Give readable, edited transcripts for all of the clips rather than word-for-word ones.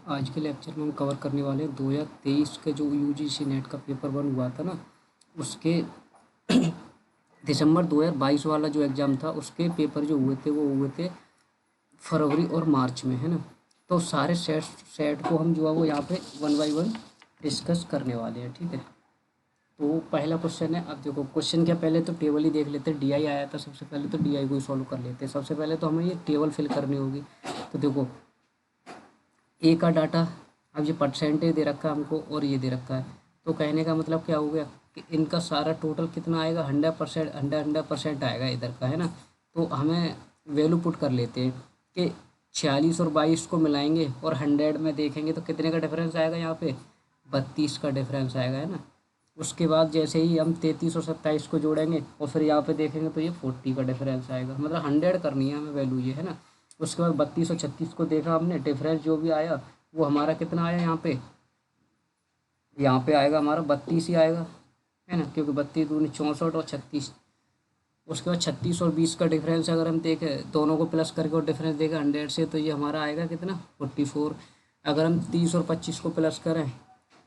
आज के लेक्चर में हम कवर करने वाले हैं 2023 के जो यूजीसी नेट का पेपर 1 हुआ था ना, उसके दिसंबर 2022 वाला जो एग्ज़ाम था उसके पेपर जो हुए थे वो हुए थे फरवरी और मार्च में, है ना। तो सारे सेट सेट को हम जो है वो यहाँ पे 1 बाय 1 डिस्कस करने वाले हैं, ठीक है। तो पहला क्वेश्चन है, अब देखो क्वेश्चन क्या, पहले तो टेबल ही देख लेते हैं। डीआई आया था सबसे पहले, तो डीआई को ही सॉल्व कर लेते हैं। सबसे पहले तो हमें ये टेबल फिल करनी होगी। तो देखो ए का डाटा, अब ये परसेंटेज दे रखा है हमको और ये दे रखा है। तो कहने का मतलब क्या हो गया कि इनका सारा टोटल कितना आएगा, 100%, 100% आएगा इधर का, है ना। तो हमें वैल्यू पुट कर लेते हैं कि 46 और 22 को मिलाएंगे और 100 में देखेंगे तो कितने का डिफरेंस आएगा, यहाँ पे 32 का डिफरेंस आएगा, है ना। उसके बाद जैसे ही हम 33 और 27 को जोड़ेंगे और फिर यहाँ पे देखेंगे तो ये 40 का डिफरेंस आएगा, मतलब 100 करनी है हमें वैल्यू ये, है ना। उसके बाद 32 और 36 को देखा हमने, डिफरेंस जो भी आया वो हमारा कितना आया, यहाँ पे आएगा हमारा 32 ही आएगा, है ना, क्योंकि 32 दूनी 64 और 36। उसके बाद 36 और 20 का डिफरेंस अगर हम देखें, दोनों को प्लस करके और डिफरेंस देखें 100 से, तो ये हमारा आएगा कितना, 44। अगर हम 30 और 25 को प्लस करें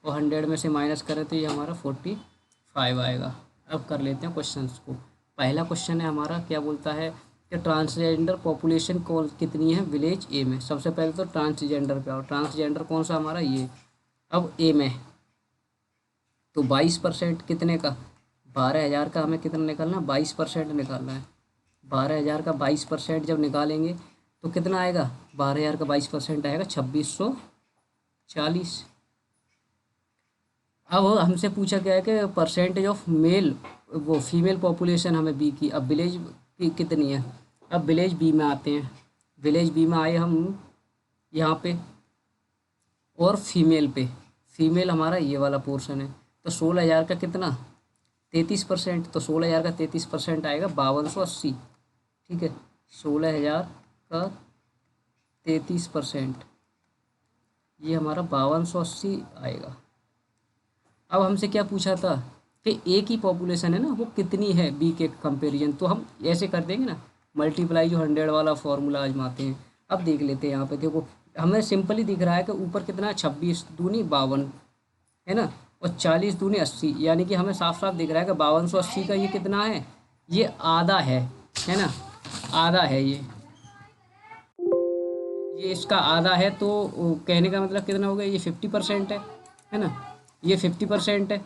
और 100 में से माइनस करें तो ये हमारा 45 आएगा। अब कर लेते हैं क्वेश्चंस को। पहला क्वेश्चन है हमारा, क्या बोलता है कि ट्रांसजेंडर पॉपुलेशन कौन कितनी है विलेज ए में। सबसे पहले तो ट्रांसजेंडर पे आओ। ट्रांसजेंडर कौन सा हमारा, ये। अब ए में तो 22% कितने का, 12,000 का हमें कितना निकालना, 22% निकालना है। 12,000 का 22% जब निकालेंगे तो कितना आएगा, 12,000 का 22% आएगा 2640। अब हमसे पूछा गया है कि परसेंटेज ऑफ मेल, वो फीमेल पॉपुलेशन हमें बी की। अब विलेज की कितनी है, अब विलेज बी में आते हैं। विलेज बी में आए हम यहाँ पे, और फीमेल पे, फीमेल हमारा ये वाला पोर्शन है। तो 16,000 का कितना, 33%। तो 16,000 का 33% आएगा 5280, ठीक है। 16,000 का 33%, ये हमारा 5280 आएगा। अब हमसे क्या पूछा था कि ए की पॉपुलेशन है ना वो कितनी है बी के कंपेरिजन। तो हम ऐसे कर देंगे ना, मल्टीप्लाई जो 100 वाला फॉर्मूला आजमाते हैं। अब देख लेते हैं, यहाँ पे देखो हमें सिंपली दिख रहा है कि ऊपर कितना है, 26 दूनी 52, है ना, और 40 दूनी 80, यानी कि हमें साफ साफ दिख रहा है कि 5280 का ये कितना है, ये आधा है ना, आधा है ये इसका आधा है। तो कहने का मतलब कितना हो गया, ये 50% है ना, ये 50% है।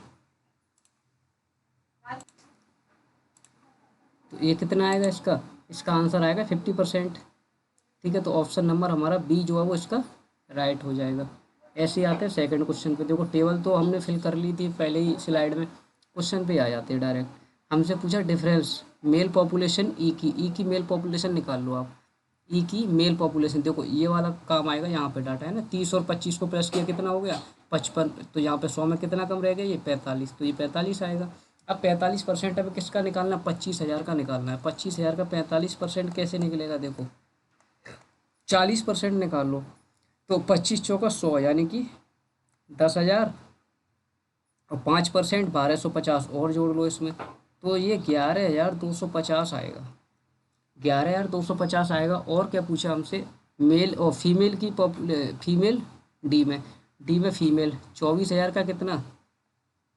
तो ये कितना आएगा, इसका इसका आंसर आएगा 50%, ठीक है। तो ऑप्शन नंबर हमारा बी जो है वो इसका राइट हो जाएगा। ऐसे ही आते हैं सेकंड क्वेश्चन पे। देखो टेबल तो हमने फिल कर ली थी पहले ही स्लाइड में, क्वेश्चन पे आ जाते हैं डायरेक्ट। हमसे पूछा डिफरेंस मेल पॉपुलेशन ई की मेल पॉपुलेशन निकाल लो आप। ई की मेल पॉपुलेशन, देखो ये वाला काम आएगा, यहाँ पे डाटा है ना, 30 और 25 को प्लस किया कितना हो गया, 55। तो यहाँ पे 100 में कितना कम रह गया, ये 45, तो ये 45 आएगा। अब 45% अब किसका निकालना है, 25,000 का निकालना है। 25,000 का 45% कैसे निकलेगा, देखो 40% निकाल लो। तो 25 चौका 100, यानी कि 10,000, और 5% 1250 और जोड़ लो इसमें, तो ये 11,250 आएगा। 11,250 आएगा। और क्या पूछा हमसे, मेल और फीमेल की फीमेल डी में फीमेल 24,000 का कितना,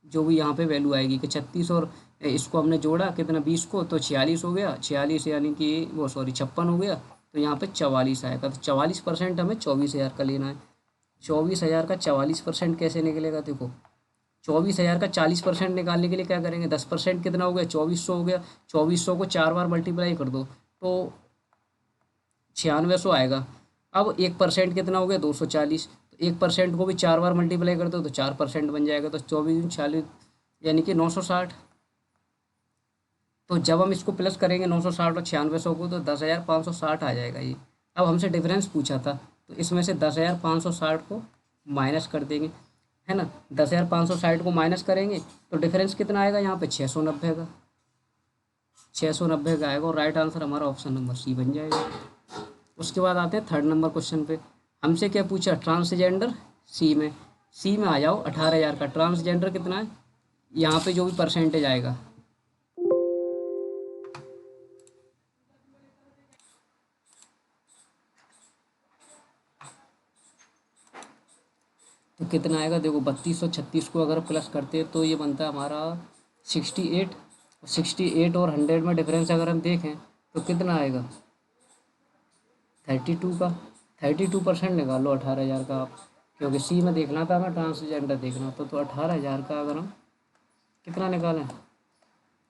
जो भी यहाँ पे वैल्यू आएगी कि 36 और इसको हमने जोड़ा कितना 20 को, तो 46 हो गया। 46 यानी कि वो सॉरी 56 हो गया, तो यहाँ पे 44 आएगा। तो 44% हमें 24,000 का लेना है। 24,000 का 44% कैसे निकलेगा, देखो 24,000 का 40% निकालने के लिए क्या करेंगे, 10% कितना हो गया, 2400 हो गया। 2400 को 4 बार मल्टीप्लाई कर दो तो 9600 आएगा। अब 1% कितना हो गया, 240। तो 1% को भी 4 बार मल्टीप्लाई कर दो तो 4% बन जाएगा। तो 24 यानी कि 960। तो जब हम इसको प्लस करेंगे 960 और 9600 को, तो 10,560 आ जाएगा ये। अब हमसे डिफरेंस पूछा था, तो इसमें से 10,560 को माइनस कर देंगे, है ना। 10,560 को माइनस करेंगे तो डिफरेंस कितना आएगा, यहाँ पे 690 का, 690 का आएगा। और राइट आंसर हमारा ऑप्शन नंबर सी बन जाएगा। उसके बाद आते हैं थर्ड नंबर क्वेश्चन पे। हमसे क्या पूछा, ट्रांसजेंडर सी में आ जाओ। 18,000 का ट्रांसजेंडर कितना है, यहाँ पे जो भी परसेंटेज आएगा, तो कितना आएगा देखो, 3236 को अगर प्लस करते हैं तो ये बनता है हमारा 68। 68 और 100 में डिफरेंस अगर हम देखें तो कितना आएगा 32 का। 32% निकालो 18,000 का आप, क्योंकि सी में देखना था हमें, ट्रांसजेंडर देखना था। तो 18,000 का अगर हम कितना निकालें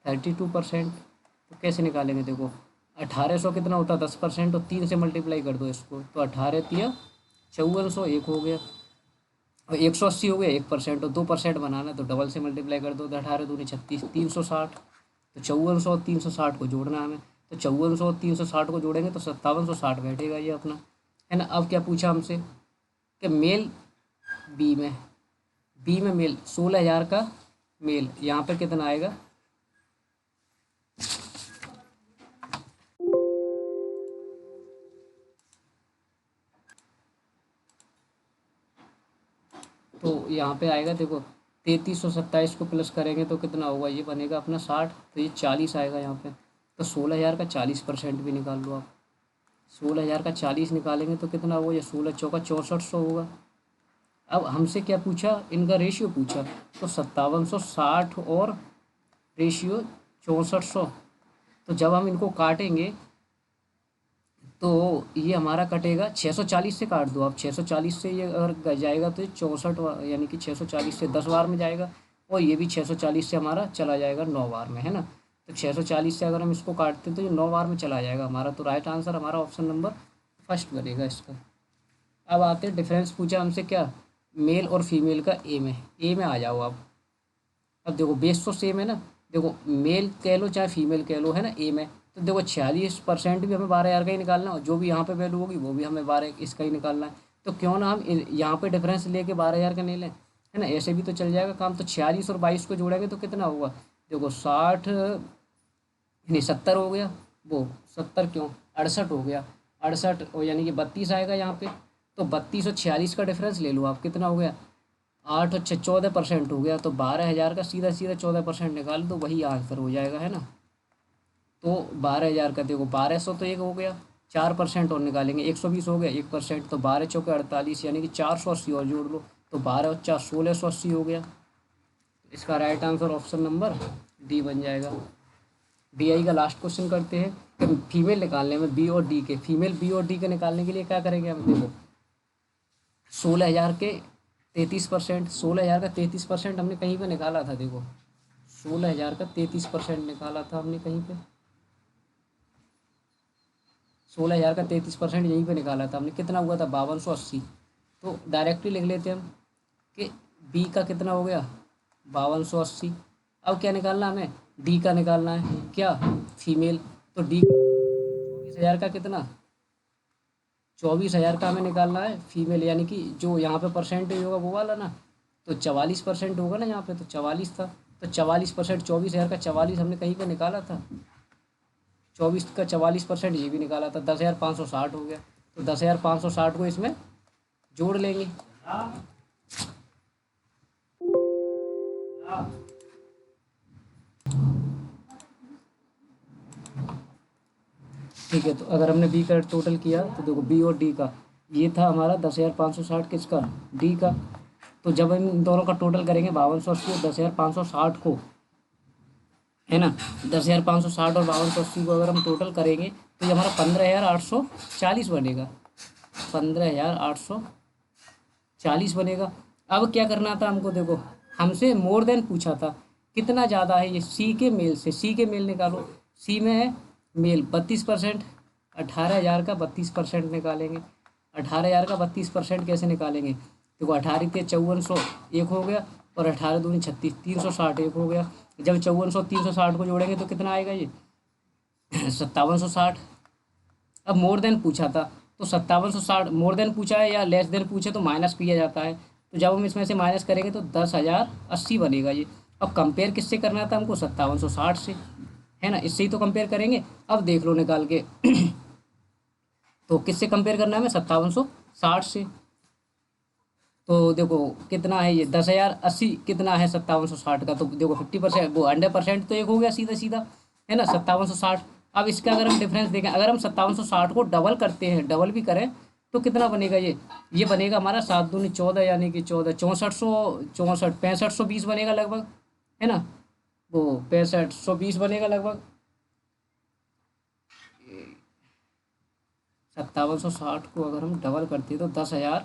32%, तो कैसे निकालेंगे देखो, 1800 कितना होता है 10%, और 3 से मल्टीप्लाई कर दो इसको, तो 18 तिया 5400 एक हो गया, और 180 हो गया 1%, और 2% बनाना है तो डबल से मल्टीप्लाई कर दो, तो 18 दूनी 36, 360। तो 5400 और 360 को जोड़ना है हमें, तो 5400 और 360 को जोड़ेंगे तो 5760 बैठेगा ये अपना, है ना। अब क्या पूछा हमसे कि मेल बी में, मेल 16,000 का मेल, यहाँ पे कितना आएगा तो यहाँ पे आएगा देखो 3327 को प्लस करेंगे तो कितना होगा, ये बनेगा अपना 60, तो ये 40 आएगा यहाँ पे। तो 16,000 का 40% भी निकाल लो आप, 16,000 का 40 निकालेंगे तो कितना होगा, ये 16 चौका 6400 होगा। अब हमसे क्या पूछा, इनका रेशियो पूछा, तो 5760 और रेशियो 6400। तो जब हम इनको काटेंगे तो ये हमारा कटेगा 640 से, काट दो आप 640 से, ये अगर जाएगा तो ये 64 यानी कि 640 से 10 बार में जाएगा, और ये भी 640 से हमारा चला जाएगा 9 बार में, है ना। तो 640 से अगर हम इसको काटते हैं तो ये 9 बार में चला जाएगा हमारा, तो राइट आंसर हमारा ऑप्शन नंबर फर्स्ट बनेगा इसका। अब आते हैं डिफरेंस पूछा हमसे क्या, मेल और फीमेल का ए में, ए में आ जाओ आप। अब देखो बेस तो सेम है ना, देखो मेल कह लो चाहे फीमेल कह लो, है ना, ए में। तो देखो 46% भी हमें 12,000 का ही निकालना हो, जो भी यहाँ पे वैल्यू होगी वो भी हमें 12 इसका ही निकालना है। तो क्यों ना हम यहाँ पे डिफरेंस लेके 12,000 का नहीं लें, है ना, ऐसे भी तो चल जाएगा काम। तो 46 और 22 को जोड़ेंगे तो कितना होगा, देखो 60 नहीं 70 हो गया, वो 70 क्यों 68 हो गया, 68 और यानी कि 32 आएगा यहाँ पे। तो 32 और 46 का डिफरेंस ले लो आप, कितना हो गया 8 और 6 14% हो गया। तो 12,000 का सीधा सीधा 14% निकाल दो, वही आंसर हो जाएगा, है ना। तो 12,000 का देखो 1200 तो एक हो गया, 4% और निकालेंगे 120 हो गया 1%, तो 12 चौके 48 यानी कि 480 और जोड़ लो, तो 12 और 4 1680 हो गया। इसका right answer option number D बन जाएगा। डी आई का लास्ट क्वेश्चन करते हैं कि फीमेल निकालने में बी और डी के, फीमेल बी और डी के निकालने के लिए क्या करेंगे हम, देखो 16,000 के 33%, 16,000 का 33% हमने कहीं पे निकाला था, देखो 16,000 का 33% निकाला था हमने कहीं पे, 16,000 का 33% यहीं पे निकाला था हमने, कितना हुआ था 5280। तो डायरेक्टली लिख लेते हैं हम कि बी का कितना हो गया 5280। अब क्या निकालना हमें, डी का निकालना है, क्या फीमेल। तो डी 24,000 का कितना, 24,000 का हमें निकालना है फीमेल, यानी कि जो यहाँ पे परसेंटेज होगा वो वाला ना, तो 44% होगा ना यहाँ पे, तो 44 था, तो 44%, 24,000 का 44 हमने कहीं पे निकाला था, 24 का 44% ये भी निकाला था, 10,560 हो गया। तो 10,560 को इसमें जोड़ लेंगे। ठीक है, तो अगर हमने बी का टोटल किया तो देखो बी और डी का ये था हमारा 10,560 किसका, डी का। तो जब हम इन दोनों का टोटल करेंगे 5280 और 10,560 को, है ना, 10,560 और 5280 को अगर हम टोटल करेंगे तो ये हमारा 15,840 बनेगा, 15,840 बनेगा। अब क्या करना था हमको, देखो हमसे मोर देन पूछा था, कितना ज़्यादा है ये सी के मेल से, सी के मेल निकालो। सी में है मेल 32%, 18,000 का 32% निकालेंगे। 18,000 का 32% कैसे निकालेंगे, देखो 18 के 5400 एक हो गया, और 18 दूनी 36, 360 एक हो गया। जब 5400 360 को जोड़ेंगे तो कितना आएगा ये 5760। अब मोर देन पूछा था तो 5760 मोर देन पूछा है या लेस देन पूछे तो माइनस किया जाता है, तो जब हम इसमें से माइनस करेंगे तो 10,080 बनेगा ये। अब कंपेयर किससे करना था हमको, 5760 से, है ना, इससे ही तो कंपेयर करेंगे। अब देख लो निकाल के तो किससे कंपेयर करना है हमें, 5760 से। तो देखो कितना है ये 10,080 कितना है 5760 का, तो देखो 50%, वो 100% तो एक हो गया सीधा सीधा, है ना 5760। अब इसका अगर हम डिफरेंस देखें, अगर हम 5760 को डबल करते हैं, डबल भी करें तो कितना बनेगा ये बनेगा हमारा 7 दूनी 14 यानी कि 14 64 6520 बनेगा लगभग, है ना। वो 6520 बनेगा लगभग, 5760 को अगर हम डबल करते हैं तो 10,000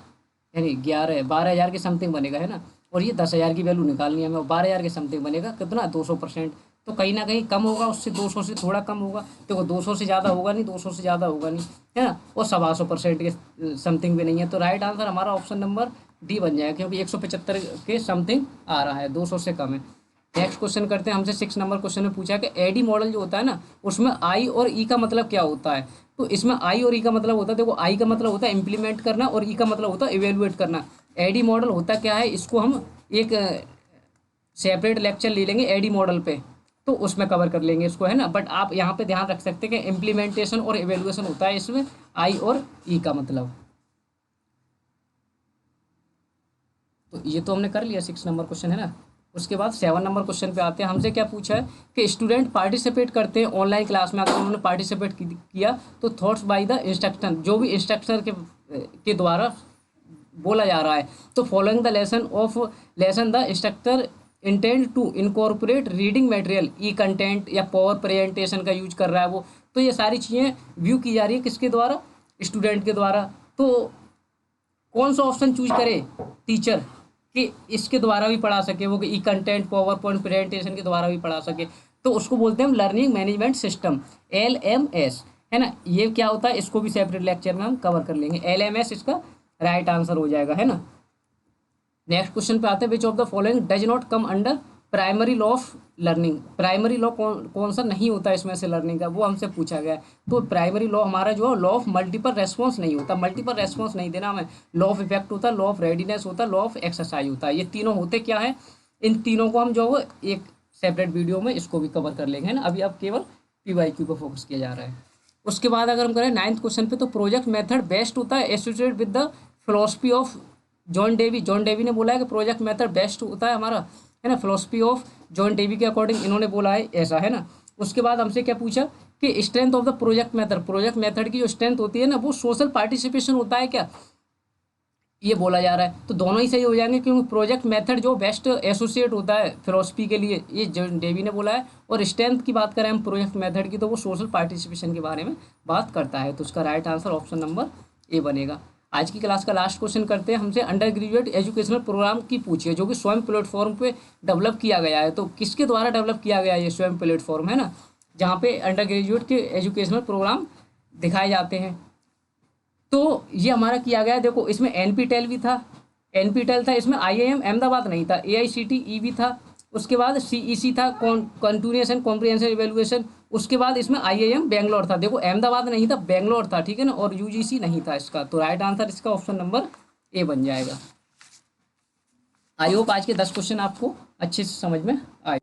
यानी 12,000 के समथिंग बनेगा, है ना। और ये 10,000 की वैल्यू निकालनी है हमें, और 12,000 के समथिंग बनेगा कितना 200%। तो कहीं ना कहीं कम होगा उससे, 200 से थोड़ा कम होगा। देखो 200 से ज़्यादा होगा नहीं, 200 से ज़्यादा होगा नहीं, है ना। और 125% के समथिंग भी नहीं है। तो राइट आंसर हमारा ऑप्शन नंबर डी बन जाएगा, क्योंकि 175 के समथिंग आ रहा है, 200 से कम है। नेक्स्ट क्वेश्चन करते हैं। हमसे 6 नंबर क्वेश्चन में पूछा कि एडी मॉडल जो होता है ना, उसमें आई और ई का मतलब क्या होता है। तो इसमें आई और ई का मतलब होता है, देखो आई का मतलब होता है इम्प्लीमेंट करना और ई का मतलब होता है इवेलुएट करना। एडी मॉडल होता क्या है, इसको हम एक सेपरेट लेक्चर ले लेंगे एडी मॉडल पे, तो उसमें कवर कर लेंगे इसको, है ना। बट आप यहाँ पे ध्यान रख सकते हैं कि इम्प्लीमेंटेशन और इवेलुएशन होता है इसमें आई और ई का मतलब। तो ये तो हमने कर लिया 6 नंबर क्वेश्चन, है ना। उसके बाद 7 नंबर क्वेश्चन पे आते हैं। हमसे क्या पूछा है कि स्टूडेंट पार्टिसिपेट करते हैं ऑनलाइन क्लास में, अगर उन्होंने पार्टिसिपेट किया तो थॉट्स बाय द इंस्ट्रक्टर, जो भी इंस्ट्रक्टर के द्वारा बोला जा रहा है। तो following the lesson the instructor intend to incorporate reading material, e content या पावर प्रेजेंटेशन का यूज कर रहा है वो। तो ये सारी चीज़ें व्यू की जा रही है किसके द्वारा, स्टूडेंट के द्वारा। तो कौन सा ऑप्शन चूज करे टीचर कि इसके द्वारा भी पढ़ा सके वो, कि ई कंटेंट पावर पॉइंट प्रेजेंटेशन के द्वारा भी पढ़ा सके, तो उसको बोलते हैं हम लर्निंग मैनेजमेंट सिस्टम, LMS, है ना। ये क्या होता है इसको भी सेपरेट लेक्चर में हम कवर कर लेंगे। LMS इसका राइट आंसर हो जाएगा, है ना। नेक्स्ट क्वेश्चन पे आते हैं। Which of the following does not come under primary law of learning. Primary law कौन सा नहीं होता इसमें से लर्निंग का, वो हमसे पूछा गया है। तो प्राइमरी लॉ हमारा जो है लॉ ऑफ मल्टीपल रेस्पॉन्स नहीं होता, मल्टीपल रेस्पॉन्स नहीं देना हमें। लॉ ऑफ इफेक्ट होता है, लॉ ऑफ रेडीनेस होता है, लॉ ऑफ एक्सरसाइज होता है। ये तीनों होते क्या है, इन तीनों को हम जो है एक सेपरेट वीडियो में इसको भी कवर कर लेंगे, है ना। अभी अब केवल PYQ पर फोकस किया जा रहा है। उसके बाद अगर हम करें 9th क्वेश्चन पे, तो प्रोजेक्ट मेथड बेस्ट होता है associated with the philosophy of John Dewey. John Dewey ने बोला है कि प्रोजेक्ट मेथड बेस्ट होता है हमारा, है ना। फिलोसफी ऑफ जॉन डेवी के अकॉर्डिंग इन्होंने बोला है ऐसा, है ना। उसके बाद हमसे क्या पूछा कि strength of the project method की जो स्ट्रेंथ होती है ना, वो सोशल पार्टिसिपेशन होता है क्या, ये बोला जा रहा है। तो दोनों ही सही हो जाएंगे, क्योंकि प्रोजेक्ट मेथड जो बेस्ट एसोसिएट होता है फिलोसफी के लिए, ये जॉन डेवी ने बोला है। और स्ट्रेंथ की बात करें हम प्रोजेक्ट मेथड की, तो वो सोशल पार्टिसिपेशन के बारे में बात करता है। तो उसका right answer option number A बनेगा। आज की क्लास का लास्ट क्वेश्चन करते हैं। हमसे अंडर ग्रेजुएट एजुकेशनल प्रोग्राम की पूछी है, जो कि स्वयं प्लेटफॉर्म पे डेवलप किया गया है। तो किसके द्वारा डेवलप किया गया है ये स्वयं प्लेटफॉर्म, है ना, जहाँ पे अंडर ग्रेजुएट के एजुकेशनल प्रोग्राम दिखाए जाते हैं। तो ये हमारा किया गया है। देखो इसमें NPTEL भी था, NPTEL था, इसमें IIM अहमदाबाद नहीं था, AICTE भी था, उसके बाद CEC था, कंटिन्यूएशन कॉम्प्रिहेंसिव इवैल्यूएशन। उसके बाद इसमें IIM बेंगलोर था। देखो अहमदाबाद नहीं था, बेंगलोर था, ठीक है ना। और UGC नहीं था इसका। तो राइट आंसर इसका ऑप्शन नंबर ए बन जाएगा। आई होप आज के 10 क्वेश्चन आपको अच्छे से समझ में आए।